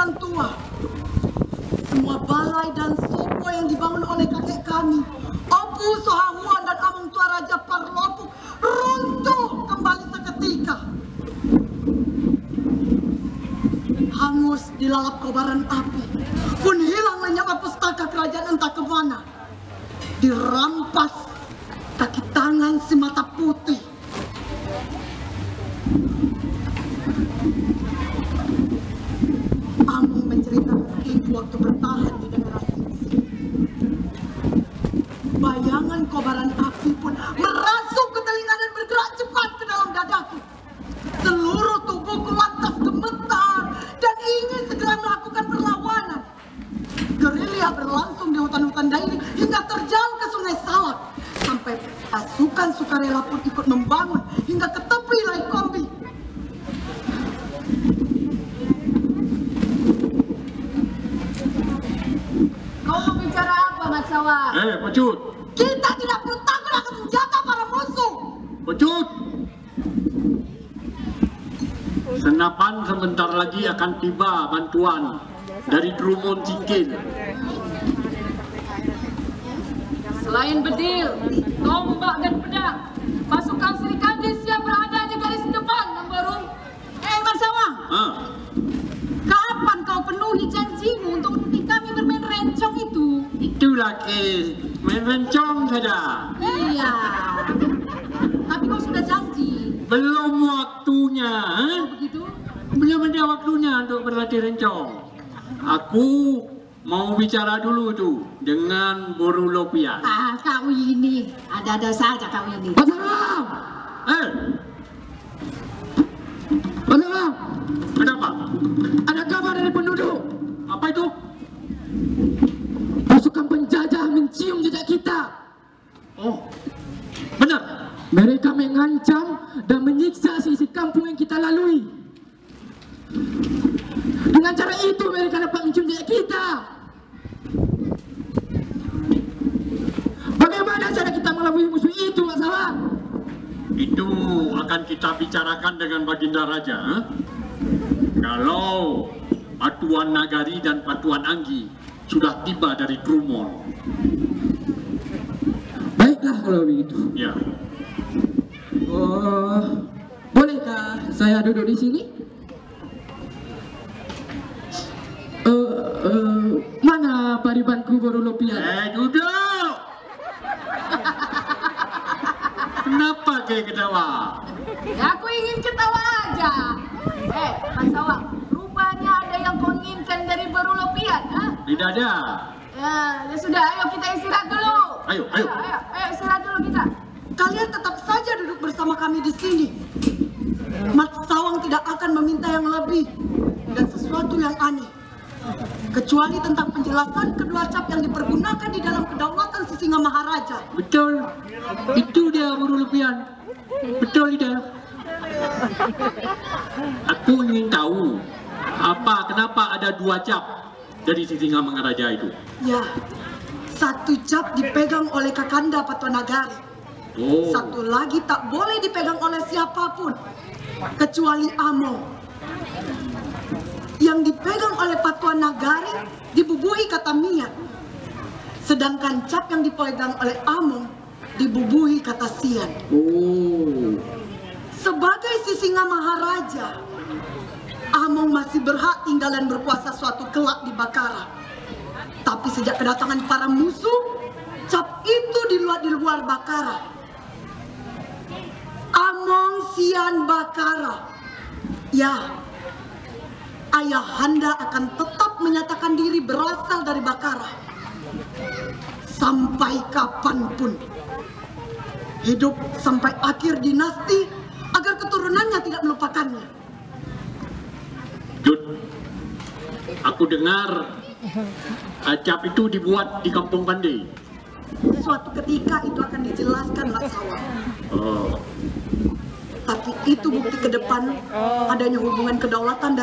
hutan tua. Semua balai dan sopo yang dibangun oleh kakek kami, Opu Sohamuan dan Amung Tua Raja Parlopu, runtuh kembali seketika. Hangus dilalap kobaran api, pun hilang lenyapnya pustaka kerajaan entah kemana. Dirampas kaki tangan si mata putih. Amung menceritakan itu waktu bertahan di daerah Singsi. Bayangan kobaran api pun merasuk ke telinga dan bergerak cepat ke dalam dadaku. Seluruh tubuhku lantas gemetar dan ingin segera melakukan perlawanan. Gerilya berlangsung di hutan-hutan dairi hingga terjal ke Sungai Salak. Sampai pasukan sukarela pun ikut membangun hingga ke tepi Laikombi. Kau mau bicara apa, Mat Sawang? Pecut. Kita tidak perlu takut akan senjata para musuh. Pecut. Senapan sebentar lagi akan tiba bantuan dari Drummond Singkil. Selain bedil, tombak dan pedang, pasukan Serikandi siap berada di garis depan, Nambarung. Mas Sawang, kapan kau penuhi janjimu untuk menemui kami bermain rencong itu? Itulah main rencong saja. Iya, tapi kau sudah janji. Belum waktunya. Begitu? Belum ada waktunya untuk berlatih rencong. Aku mau bicara dulu tuh dengan Boru Lopian. Kau ini, ada-ada saja kau ini. Masalah! Masalah! Kenapa? Ada kabar dari penduduk. Apa itu? Pasukan penjajah mencium jejak kita. Oh, benar. Mereka mengancam dan menyiksa sisi kampung yang kita lalui. Dengan cara itu mereka dapat mencium jejak kita. Bagaimana cara kita mengelabui musuh itu, Mas Sawang? Itu akan kita bicarakan dengan Baginda Raja. Kalau Patuan Nagari dan Patuan Anggi sudah tiba dari Drummond. Baiklah kalau begitu. Ya. Bolehkah saya duduk di sini? Mana paribanku Boru Lopian? Duduk. Kenapa kayak ketawa? Ya, aku ingin ketawa aja. Mas Sawang, rupanya ada yang kau inginkan dari Boru Lopian, ha? Tidak ada. Ya sudah, ayo kita istirahat dulu. Ayo. Ayo istirahat dulu kita. Kalian tetap saja duduk bersama kami di sini. Mat Sawang tidak akan meminta yang lebih dan sesuatu yang aneh, kecuali tentang penjelasan kedua cap yang dipergunakan di dalam kedaulatan Sisinga Maharaja. Betul. Itu dia Boru Lopian. Betul dia. Aku ingin tahu kenapa ada dua cap dari Sisinga Maharaja itu. Ya, satu cap dipegang oleh Kakanda Patuan Nagari. Oh. Satu lagi tak boleh dipegang oleh siapapun kecuali Among. Yang dipegang oleh Patuan Nagari dibubuhi kata Mian. Sedangkan cap yang dipegang oleh Among dibubuhi kata Sian. Oh. Sebagai Sisinga Maharaja, Among masih berhak tinggal dan berkuasa suatu kelak di Bakara. Tapi sejak kedatangan para musuh, cap itu di luar Bakara. Among Sian Bakara. Ya, Ayahanda akan tetap menyatakan diri berasal dari Bakara. Sampai kapanpun. Hidup sampai akhir dinasti agar keturunannya tidak melupakannya. Jud, aku dengar cap itu dibuat di Kampung Pandai. Suatu ketika itu akan dijelaskan, Mat Sawang. Oh. Tapi itu bukti ke depan adanya hubungan kedaulatan dari